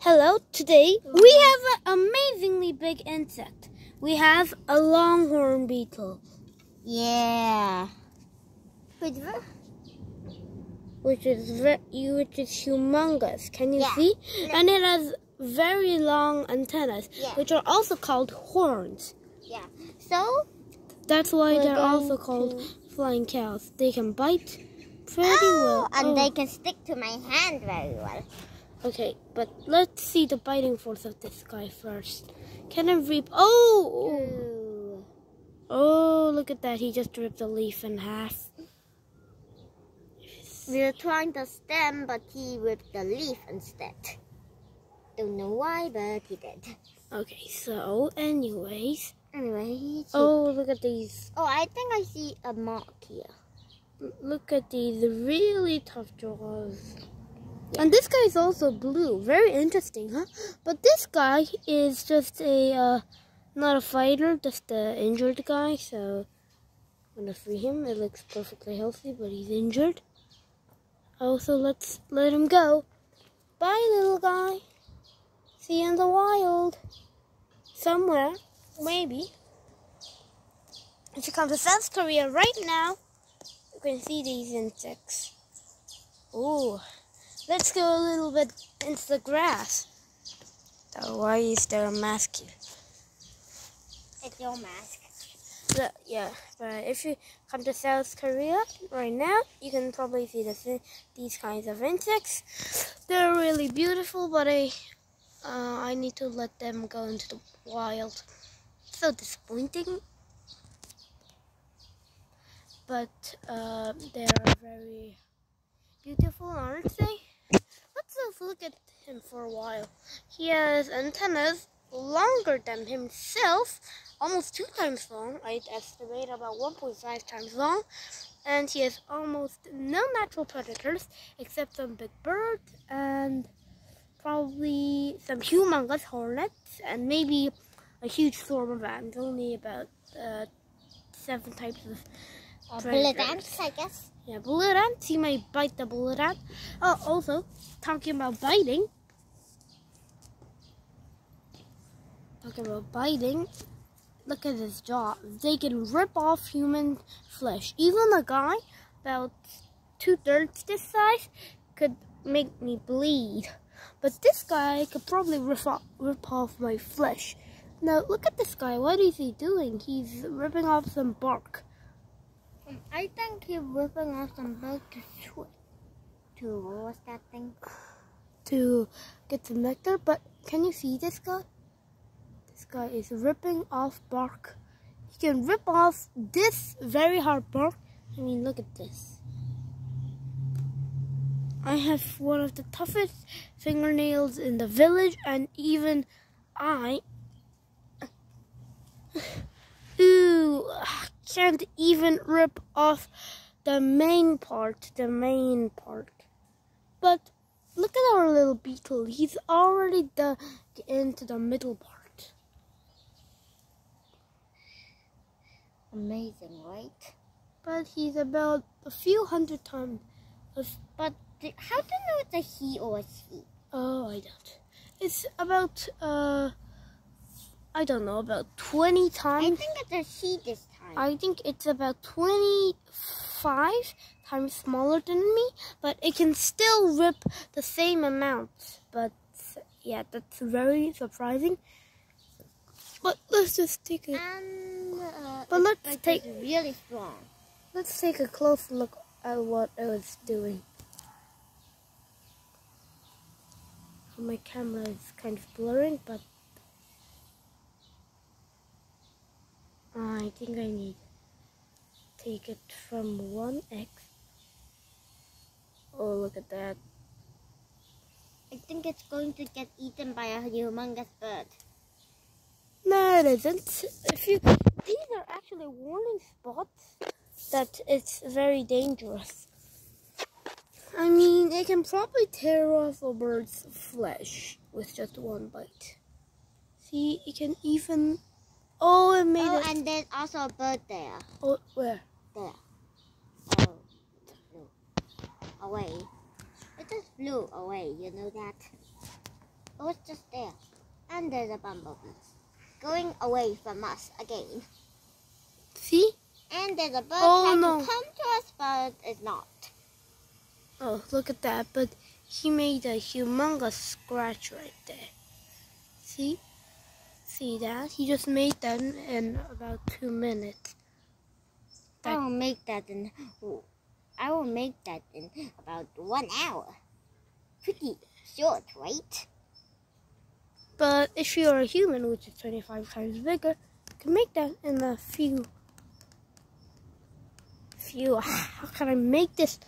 Hello, today we have an amazingly big insect. We have a longhorn beetle. Yeah. Which is humongous. Can you Yeah. see? And it has very long antennas, Yeah. which are also called horns. Yeah. So That's why we're they're also going called to- flying cows. They can bite pretty well. and they can stick to my hand very well. Okay, but let's see the biting force of this guy first. Can it reap? Oh! Ooh. Oh, look at that. He just ripped a leaf in half. We were trying the stem, but he ripped the leaf instead. Don't know why, but he did. Okay, so anyways. Anyway, Oh, look at these. Oh, I think I see a mark here. Look at these really tough jaws. And this guy is also blue. Very interesting, huh? But this guy is just not a fighter, just an injured guy. So I'm gonna free him. It looks perfectly healthy, but he's injured. Also, let's let him go. Bye, little guy. See you in the wild. Somewhere, maybe. If you come to South Korea right now, you can see these insects. Ooh. Let's go a little bit into the grass. So why is there a mask here? It's your mask. Yeah, but if you come to South Korea right now, you can probably see these kinds of insects. They're really beautiful, but I need to let them go into the wild. So disappointing. But they're very beautiful, aren't they? Let's just look at him for a while. He has antennas longer than himself, almost 2 times long. I'd estimate about 1.5 times long. And he has almost no natural predators except some big birds and probably some humongous hornets and maybe a huge swarm of ants. Only about 7 types of Bullet ants, I guess. Yeah, bullet ants. He may bite the bullet ant. Oh, also, talking about biting. Look at his jaw. They can rip off human flesh. Even a guy about 2/3 this size could make me bleed. But this guy could probably rip off my flesh. Now, look at this guy. What is he doing? He's ripping off some bark. I think he's ripping off some bark what was that thing? To get some nectar, but can you see this guy? This guy is ripping off bark. He can rip off this very hard bark. I mean, look at this. I have one of the toughest fingernails in the village, and even I can't even rip off the main part. But look at our little beetle. He's already dug into the middle part. Amazing, right? But he's about a few hundred times. But how do you know it's a he or a she? Oh, I don't. It's about, I don't know, about 20 times. I think it's a she this time. I think it's about 25 times smaller than me, but it can still rip the same amount. But yeah, that's very surprising. But let's just take a. But it's really strong. Let's take a close look at what it was doing. My camera is kind of blurring, but I think I need to take it from 1x. Oh, look at that. I think it's going to get eaten by a humongous bird. No, it isn't. These are actually warning spots that it's very dangerous. I mean, it can probably tear off a bird's flesh with just one bite. See, it can even. Oh, it made it. And there's also a bird there. Oh, where? There. Oh, it flew away. It just flew away. You know that. It was just there. And there's a bumblebee going away from us again. See? And there's a bird Oh, trying no. to come to us, but it's not. Oh, look at that. But he made a humongous scratch right there. See? See that? He just made that in about 2 minutes. I will make that in about 1 hour. Pretty short, right? But if you're a human, which is 25 times bigger, you can make that in a few. How can I make this?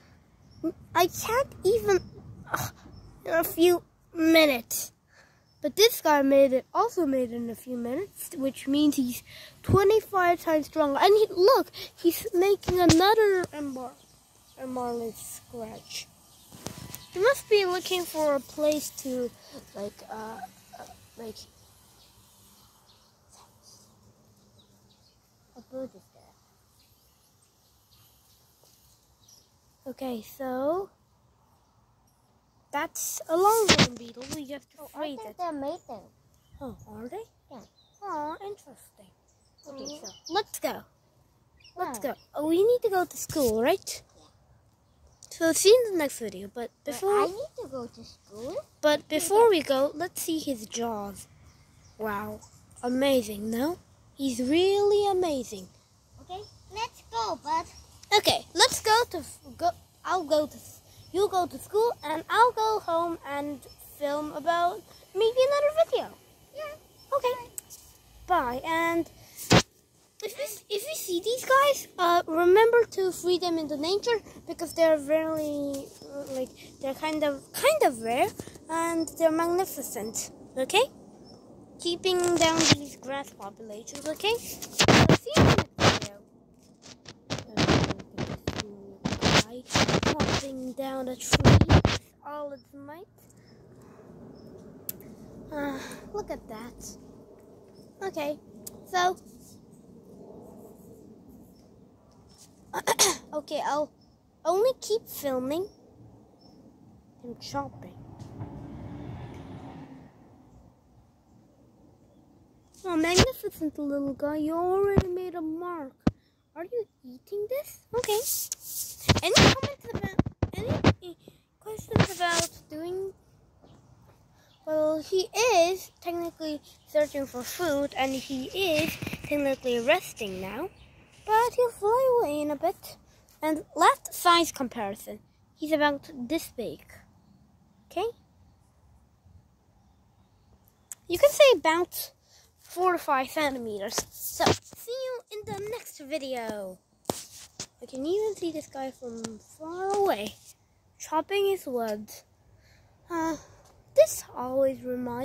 I can't even in a few minutes. But this guy also made it in a few minutes, which means he's 25 times stronger. And look, he's making another enormous scratch. He must be looking for a place to, like. A bird is there. Okay, so that's a longhorn beetle. We have to I freeze think it. they're mating. Oh, are they? Yeah. Oh, interesting. Okay, so Let's go. Let's go. Oh, we need to go to school, right? Yeah. So see you in the next video. But I need to go to school. But before we go, let's see his jaws. Wow, amazing, no? He's really amazing. Okay, let's go, bud. Okay, let's go. You go to school, and I'll go home and film about maybe another video. Yeah. Okay. Bye. And if you see these guys, remember to free them into nature because they're really they're kind of rare and they're magnificent. Okay. Keeping down these grass populations. Okay. So see you in the next video. Hopping down a tree with all its might. Look at that. Okay, so okay, I'll only keep filming him chopping. Oh, magnificent little guy! You already made a mark. Are you eating this? Okay. Any questions about doing? Well, he is technically searching for food, and he is technically resting now. But he'll fly away in a bit. And last size comparison. He's about this big. Okay? You can say about 4 to 5 centimeters. So, see you in the next video. I can even see this guy from far away, chopping his wood. This always reminds